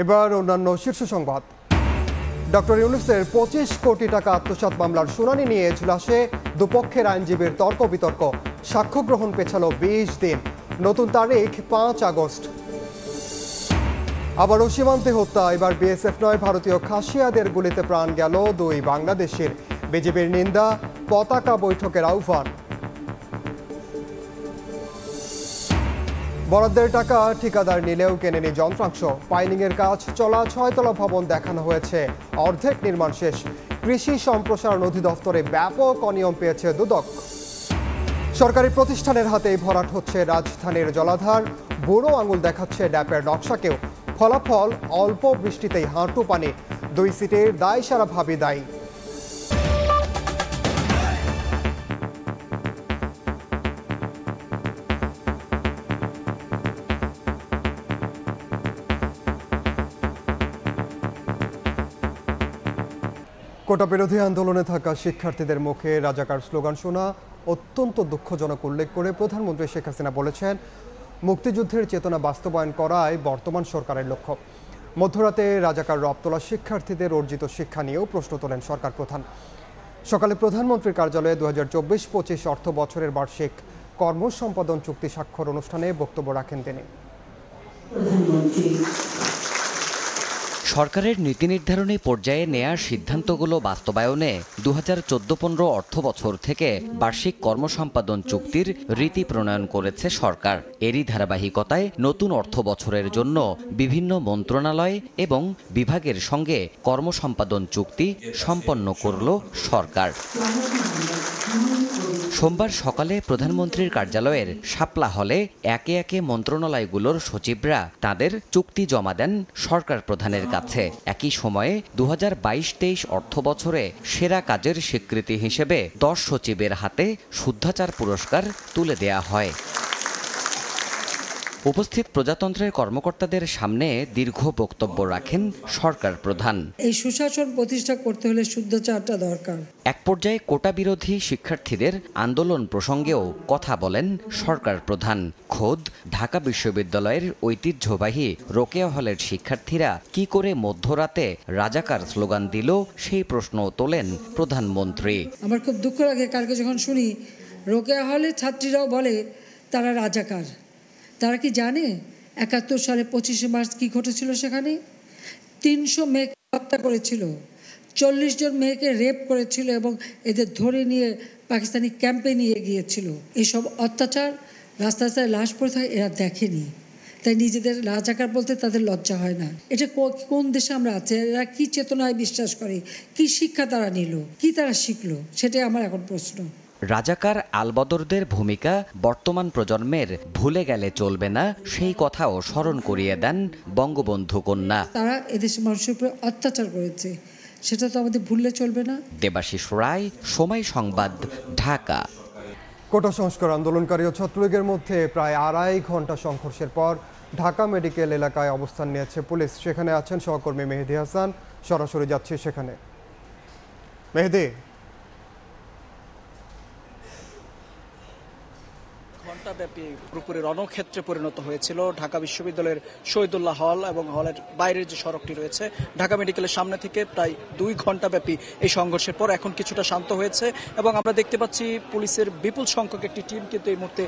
এবার অন্যান্য শীর্ষ সংবাদ। ডক্টর ইউনূসের 25 কোটি টাকা আত্মসাৎ মামলার শুনানি নিয়ে এজলাসে দুপক্ষের আইনজীবীর তর্ক বিতর্ক। সাক্ষ্য গ্রহণ পেছালো 20 দিন। নতুন তারিখ 5 আগস্ট। আবারও সীমান্তে হত্যা। এবার বিএসএফ নয়, ভারতীয় খাসিয়াদের গুলিতে প্রাণ গেল 2 বাংলাদেশের। বিজেপির নিন্দা, পতাকা বৈঠকের আহ্বান। বরাদ্দের টাকা ঠিকাদার নিলেও কেনেনি যন্ত্রাংশ। পাইলিংয়ের কাজ চলা 6তলা ভবন দেখানো হয়েছে, অর্ধেক নির্মাণ শেষ। কৃষি সম্প্রসারণ অধিদপ্তরে ব্যাপক অনিয়ম পেয়েছে দুদক। সরকারি প্রতিষ্ঠানের হাতেই ভরাট হচ্ছে রাজধানীর জলাধার। বুড়ো আঙুল দেখাচ্ছে ড্যাপের নকশাকেও। ফলাফল অল্প বৃষ্টিতেই হাঁটু পানি। 2 সিটের দায় সারা ভাবি দায়ী। কোটা বিরোধী আন্দোলনে থাকা শিক্ষার্থীদের মুখে রাজাকার স্লোগান শোনা অত্যন্ত দুঃখজনক উল্লেখ করে প্রধানমন্ত্রী শেখ হাসিনা বলেছেন, মুক্তিযুদ্ধের চেতনা বাস্তবায়ন করাই বর্তমান সরকারের লক্ষ্য। মধ্যরাতে রাজাকার রব তোলা শিক্ষার্থীদের অর্জিত শিক্ষা নিয়েও প্রশ্ন তোলেন সরকার প্রধান। সকালে প্রধানমন্ত্রীর কার্যালয়ে 2024-25 অর্থ বছরের বার্ষিক কর্মসম্পাদন চুক্তি স্বাক্ষর অনুষ্ঠানে বক্তব্য রাখেন তিনি। সরকারের নীতি নির্ধারণী পর্যায়ে নেয়া সিদ্ধান্তগুলো বাস্তবায়নে 2014-15 অর্থ বছর থেকে বার্ষিক কর্মসম্পাদন চুক্তির রীতি প্রণয়ন করেছে সরকার। এরই ধারাবাহিকতায় নতুন অর্থ বছরের জন্য বিভিন্ন মন্ত্রণালয় এবং বিভাগের সঙ্গে কর্মসম্পাদন চুক্তি সম্পন্ন করল সরকার। সোমবার সকালে প্রধানমন্ত্রীর কার্যালয়ের শাপলা হলে একে একে মন্ত্রণালয়গুলোর সচিবরা তাদের চুক্তি জমা দেন সরকার প্রধানের কাছে। একই সময়ে 2022-23 অর্থ বছরে সেরা কাজের স্বীকৃতি হিসেবে 10 সচিবের হাতে শুদ্ধাচার পুরস্কার তুলে দেয়া হয়। উপস্থিত প্রজাতন্ত্রের কর্মকর্তাদের সামনে দীর্ঘ বক্তব্য রাখেন সরকার প্রধান। এই সুশাসন প্রতিষ্ঠা করতে হলে শুদ্ধাচারটা দরকার। এক পর্যায়ে কোটা বিরোধী শিক্ষার্থীদের আন্দোলন প্রসঙ্গেও কথা বলেন সরকার প্রধান। খোদ ঢাকা বিশ্ববিদ্যালয়ের ঐতিহ্যবাহী রোকেয়া হলের শিক্ষার্থীরা কি করে মধ্যরাতে রাজাকার স্লোগান দিল সেই প্রশ্নও তোলেন প্রধানমন্ত্রী। আমার খুব দুঃখ লাগে কালকে যখন শুনি রোকেয়া হলের ছাত্রীরাও বলে তারা রাজাকার। তারা কি জানে 71 সালে 25শে মার্চ কি ঘটেছিল? সেখানে 300 মেয়েকে হত্যা করেছিল, 40 জন মেয়েকে রেপ করেছিল এবং এদের ধরে নিয়ে পাকিস্তানি ক্যাম্পে নিয়ে গিয়েছিল। এসব অত্যাচার রাস্তায় লাশ পড়ে থাকে, এরা দেখেনি। তাই নিজেদের রাজাকার বলতে তাদের লজ্জা হয় না। এটা কোন দেশে আমরা আছি? এরা কি চেতনায় বিশ্বাস করে, কি শিক্ষা তারা নিল, কি তারা শিখলো, সেটাই আমার এখন প্রশ্ন। রাজাকার আলবদরদের ভূমিকা বর্তমান প্রজন্মের ভুলে গেলে চলবে না, সেই কথাও স্মরণ করিয়ে দেন বঙ্গবন্ধু কন্যা। তারা এদেশের মানুষের উপরে অত্যাচার করেছে, সেটা তো আমাদের ভুললে চলবে না। দেবাশিস রায়, সময় সংবাদ, ঢাকা। কোটা সংস্কার আন্দোলনকারী ও ছাত্রলীগের মধ্যে প্রায় 2.5 ঘন্টা সংঘর্ষের পর ঢাকা মেডিকেল এলাকায় অবস্থান নিয়েছে পুলিশ। সেখানে আছেন সহকর্মী মেহেদি হাসান, সরাসরি যাচ্ছে সেখানে। মেহেদি, ঘণ্টাব্যাপী পুরোপুরি রণক্ষেত্রে পরিণত হয়েছিল ঢাকা বিশ্ববিদ্যালয়ের শহীদুল্লাহ হল এবং হলের বাইরের যে সড়কটি রয়েছে। ঢাকা মেডিকেলের সামনে থেকে প্রায় 2 ঘণ্টাব্যাপী এই সংঘর্ষের পর এখন কিছুটা শান্ত হয়েছে এবং আমরা দেখতে পাচ্ছি পুলিশের বিপুল সংখ্যক একটি টিম কিন্তু এই মুহূর্তে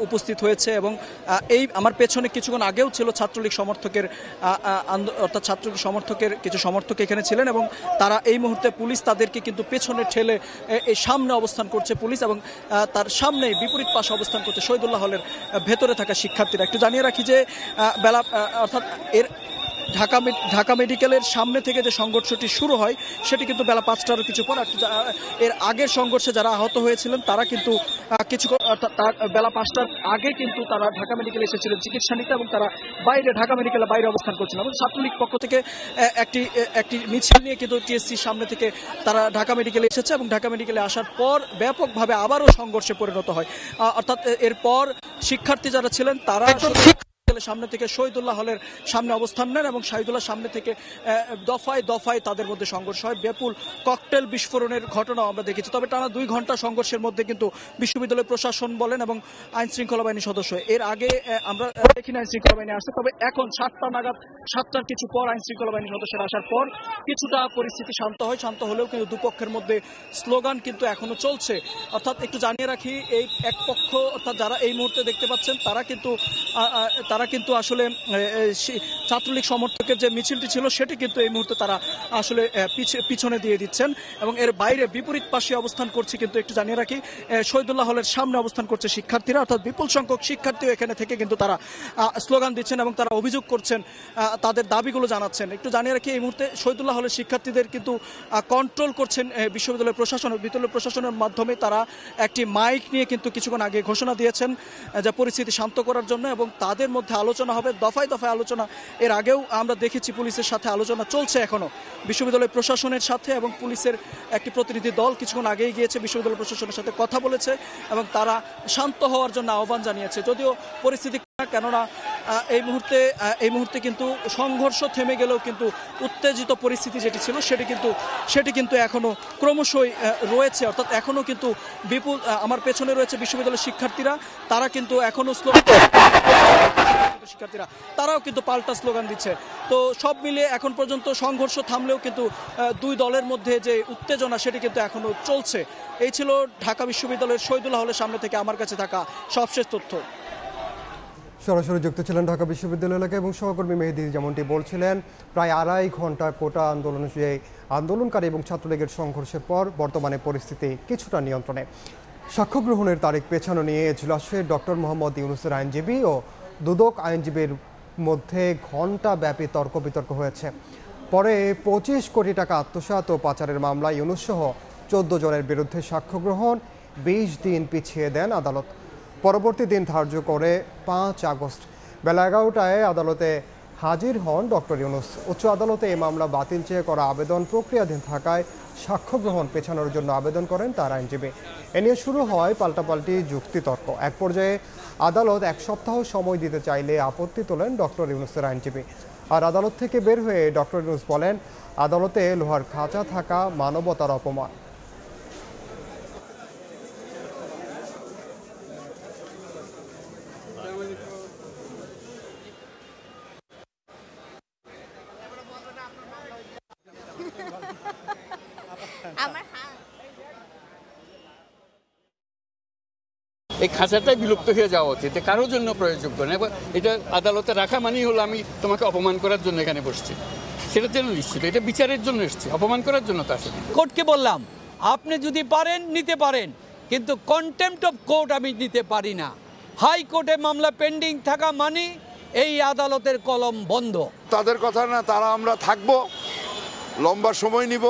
উপস্থিত হয়েছে এবং এই আমার পেছনে কিছুক্ষণ আগেও ছিল ছাত্রলীগ সমর্থকের অর্থাৎ ছাত্রলীগ সমর্থকের কিছু সমর্থক এখানে ছিলেন এবং তারা এই মুহূর্তে পুলিশ তাদেরকে কিন্তু পেছনে ঠেলে এই সামনে অবস্থান করছে পুলিশ এবং তার সামনে বিপরীত পাশে অবস্থান করছে শহীদুল্লাহ হলের ভেতরে থাকা শিক্ষার্থীরা। একটু জানিয়ে রাখি যে বেলা অর্থাৎ এর ঢাকা মেডিকেলের সামনে থেকে যে সংঘর্ষটি শুরু হয় সেটি কিন্তু বেলা 5টারও কিছু পর। এর আগের সংঘর্ষে যারা আহত হয়েছিলেন তারা কিন্তু বেলা 5টার আগে কিন্তু তারা ঢাকা মেডিকেলে এসেছিলেন চিকিৎসা নিতে এবং তারা ঢাকা মেডিকেলের বাইরে অবস্থান করছিলেন এবং ছাত্রলীগ পক্ষ থেকে একটি মিছিল নিয়ে কিন্তু টিএসসির সামনে থেকে তারা ঢাকা মেডিকেলে এসেছে এবং ঢাকা মেডিকেলে আসার পর ব্যাপকভাবে আবারও সংঘর্ষে পরিণত হয়। অর্থাৎ এরপর শিক্ষার্থী যারা ছিলেন তারা সামনে থেকে শহীদুল্লাহ হলের সামনে অবস্থান নেন এবং শহীদুল্লাহ সামনে থেকে দফায় দফায় তাদের মধ্যে সংঘর্ষ হয়। বিপুল ককটেল বিস্ফোরণের ঘটনাও আমরা দেখেছি। তবে টানা 2 ঘন্টা সংঘর্ষের মধ্যে কিন্তু বিশ্ববিদ্যালয় প্রশাসন বলেন এবং আইন শৃঙ্খলা বাহিনী সদস্য, এর আগে আমরা দেখিনি আইন শৃঙ্খলা বাহিনী আসছে। তবে এখন 7টা নাগাদ, 7টার কিছু পর আইন শৃঙ্খলা বাহিনী সদস্যরা আসার পর কিছুটা পরিস্থিতি শান্ত হয়। শান্ত হলেও কিন্তু দুপক্ষের মধ্যে স্লোগান কিন্তু এখনো চলছে। অর্থাৎ একটু জানিয়ে রাখি, এই এক পক্ষ অর্থাৎ যারা এই মুহূর্তে দেখতে পাচ্ছেন তারা কিন্তু আসলে ছাত্রলীগ সমর্থকের যে মিছিলটি ছিল সেটি কিন্তু এই মুহূর্তে তারা আসলে পিছনে দিয়ে দিচ্ছেন এবং এর বাইরে বিপরীত পাশে অবস্থান করছে। কিন্তু একটু জানিয়ে রাখি, শহীদুল্লাহ হলের সামনে অবস্থান করছে শিক্ষার্থীরা, অর্থাৎ বিপুল সংখ্যক শিক্ষার্থীও এখানে থেকে কিন্তু তারা স্লোগান দিচ্ছেন এবং তারা অভিযোগ করছেন, তাদের দাবিগুলো জানাচ্ছেন। একটু জানিয়ে রাখি, এই মুহূর্তে শহীদুল্লাহ হলের শিক্ষার্থীদের কিন্তু কন্ট্রোল করছেন বিশ্ববিদ্যালয় প্রশাসনের মাধ্যমে। তারা একটি মাইক নিয়ে কিন্তু কিছুক্ষণ আগে ঘোষণা দিয়েছেন যে পরিস্থিতি শান্ত করার জন্য এবং তাদের মধ্যে আলোচনা হবে, দফায় দফায় আলোচনা। এর আগেও আমরা দেখেছি পুলিশের সাথে আলোচনা চলছে এখনো বিশ্ববিদ্যালয় প্রশাসনের সাথে, এবং পুলিশের একটি প্রতিনিধি দল কিছুক্ষণ আগেই গিয়েছে বিশ্ববিদ্যালয় প্রশাসনের সাথে কথা বলেছে এবং তারা শান্ত হওয়ার জন্য আহ্বান জানিয়েছে। যদিও পরিস্থিতি, কেননা এই মুহূর্তে কিন্তু সংঘর্ষ থেমে গেলেও কিন্তু উত্তেজিত পরিস্থিতি যেটি ছিল সেটি কিন্তু এখনো ক্রমশই রয়েছে। অর্থাৎ এখনো কিন্তু বিপুল, আমার পেছনে রয়েছে বিশ্ববিদ্যালয়ের শিক্ষার্থীরা, তারা কিন্তু এখনো শিক্ষার্থীরা তারাও কিন্তু পাল্টা স্লোগান দিচ্ছে। তো সব মিলিয়ে এখন পর্যন্ত সংঘর্ষ থামলেও কিন্তু 2 দলের মধ্যে যে উত্তেজনা সেটি কিন্তু এখনো চলছে। এই ছিল ঢাকা বিশ্ববিদ্যালয়ের শহীদুল্লাহ হলের সামনে থেকে আমার কাছে থাকা সবশেষ তথ্য। সরাসরি যুক্ত ছিলেন ঢাকা বিশ্ববিদ্যালয় এলাকা এবং সহকর্মী মেহেদী যেমনটি বলছিলেন, প্রায় 2.5 ঘন্টা কোটা আন্দোলনকারী এবং ছাত্রলীগের সংঘর্ষের পর বর্তমানে পরিস্থিতি কিছুটা নিয়ন্ত্রণে। সাক্ষ্য গ্রহণের তারিখ পেছানো নিয়ে এজলাসে ডক্টর মোহাম্মদ ইউনূসের আইনজীবী ও দুদক আইনজীবীর মধ্যে ঘণ্টাব্যাপী তর্ক বিতর্ক হয়েছে। পরে 25 কোটি টাকা আত্মসাৎ ও পাচারের মামলায় ইউনূস সহ 14 জনের বিরুদ্ধে সাক্ষ্য গ্রহণ 20 দিন পিছিয়ে দেন আদালত। পরবর্তী দিন ধার্য করে 5 আগস্ট বেলা 11টায় আদালতে হাজির হন ডক্টর ইউনূস। উচ্চ আদালতে এই মামলা বাতিল চেয়ে করা আবেদন প্রক্রিয়াধীন থাকায় সাক্ষ্য গ্রহণ পেছানোর জন্য আবেদন করেন তার আইনজীবী। এ নিয়ে শুরু হয় পাল্টাপাল্টি যুক্তিতর্ক। এক পর্যায়ে আদালত 1 সপ্তাহ সময় দিতে চাইলে আপত্তি তোলেন ডক্টর ইউনূসের আইনজীবী। আর আদালত থেকে বের হয়ে ডক্টর ইউনূস বলেন, আদালতে লোহার খাঁচা থাকা মানবতার অপমান। এই খাঁচাটাই বিলুপ্ত হয়ে যাওয়া উচিত, কারোর জন্য প্রয়োজনীয় না। এটা আদালতে রাখা মানেই হলো আমি তোমাকে অপমান করার জন্য এখানে বসছি, সেটার জন্য নিশ্চিত এটা বিচারের জন্য এসছি, অপমান করার জন্য তা আসলে। কোর্টকে বললাম আপনি যদি পারেন নিতে পারেন, কিন্তু কন্টেম্পট অফ কোর্ট আমি নিতে পারি না। হাইকোর্টে মামলা পেন্ডিং থাকা মানে এই আদালতের কলম বন্ধ। তাদের কথা না, তারা আমরা থাকবো, লম্বা সময় নিব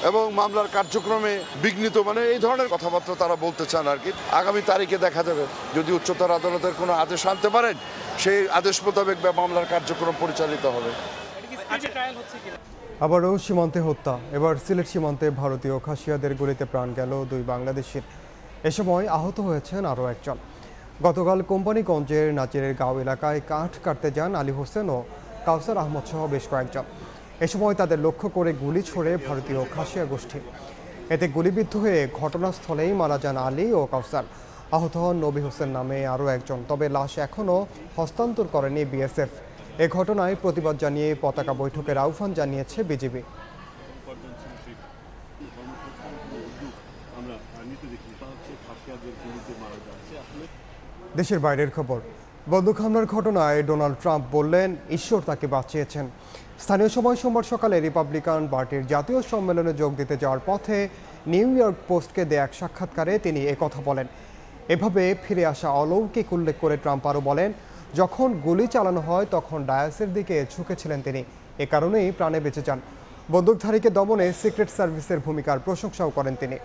এবং মামলার কার্যক্রমে বিঘ্নিত, মানে এই ধরনের কথাবার্তা তারা বলতে চান আর কি। আগামী তারিখে দেখা যাবে, যদি উচ্চতর আদালতের কোনো আদেশ আনতে পারেন সেই আদেশ মোতাবেক মামলার কার্যক্রম পরিচালিত হবে। আবারও সীমান্তে হত্যা। এবার সিলেট সীমান্তে ভারতীয় খাসিয়াদের গুলিতে প্রাণ গেল 2 বাংলাদেশির। এ সময় আহত হয়েছেন আরও একজন। গতকাল কোম্পানিগঞ্জের নাচিরের গাঁও এলাকায় কাঠ কাটতে যান আলী হোসেন ও কাউসার আহমদ সহ বেশ কয়েকজন। এ সময় তাদের লক্ষ্য করে গুলি ছোড়ে ভারতীয় খাসিয়া গোষ্ঠী। এতে গুলিবিদ্ধ হয়ে ঘটনাস্থলেই মারা যান আলী ও কাউসার। আহত হন নবী হোসেন নামে আরও একজন, তবে লাশ এখনও হস্তান্তর করেনি বিএসএফ। এ ঘটনায় প্রতিবাদ জানিয়ে পতাকা বৈঠকের আহ্বান জানিয়েছে বিজিবি। দেশের বাইরের খবর। বন্দুক হামলার ঘটনায় ডোনাল্ড ট্রাম্প বললেন ঈশ্বর তাকে বাঁচিয়েছেন। স্থানীয় সময় সোমবার সকালে রিপাবলিকান পার্টির জাতীয় সম্মেলনে যোগ দিতে যাওয়ার পথে নিউ ইয়র্ক পোস্টকে দেয়া এক সাক্ষাৎকারে তিনি একথা বলেন। এভাবে ফিরে আসা অলৌকিক উল্লেখ করে ট্রাম্প আরও বলেন, যখন গুলি চালানো হয় তখন ডায়াসের দিকে ঝুঁকেছিলেন তিনি, এ কারণেই প্রাণে বেঁচে যান। বন্দুকধারীকে দমনে সিক্রেট সার্ভিসের ভূমিকার প্রশংসাও করেন তিনি।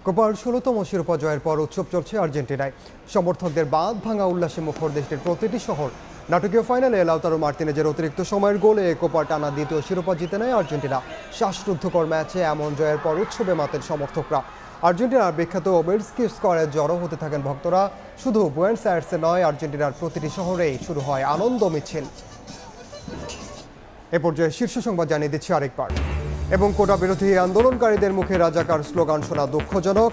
কোপার 16তম শিরোপা জয়ের পর উৎসব চলছে আর্জেন্টিনায়। সমর্থকদের বাঁধ ভাঙা উল্লাসে মুখর দেশটির প্রতিটি শহর। নাটকীয় ফাইনালে লাউতারো মার্টিনেজের অতিরিক্ত সময়ের গোলে কোপার টানা দ্বিতীয় শিরোপা জিতে নেয় আর্জেন্টিনা। শ্বাসরুদ্ধকর ম্যাচে এমন জয়ের পর উৎসবে মাতেন সমর্থকরা। আর্জেন্টিনার বিখ্যাত ওবেলস্কি স্কোয়ারে জড়ো হতে থাকেন ভক্তরা। শুধু বুয়েন্স আয়ার্সে নয়, আর্জেন্টিনার প্রতিটি শহরেই শুরু হয় আনন্দ মিছিল। এ পর্যায়ে শীর্ষ সংবাদ জানিয়ে দিচ্ছি আরেকবার। এবং কোটা বিরোধী আন্দোলনকারীদের মুখে রাজাকার স্লোগান শোনা দুঃখজনক।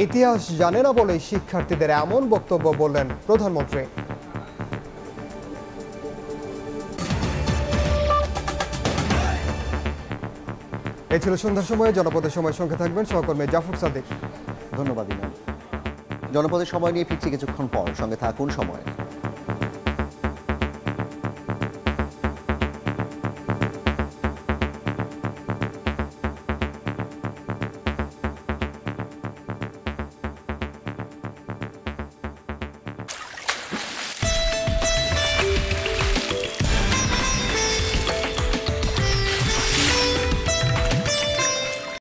ইতিহাস জানে না বলেই শিক্ষার্থীদের এমন বক্তব্য বললেন প্রধানমন্ত্রী। এই ছিল সন্ধ্যার সময়ে। জনপদের সময় সঙ্গে থাকবেন সহকর্মী জাফর সাদিক। ধন্যবাদ ইমন। জনপদের সময় নিয়ে ফিরছি কিছুক্ষণ পর, সঙ্গে থাকুন সময়।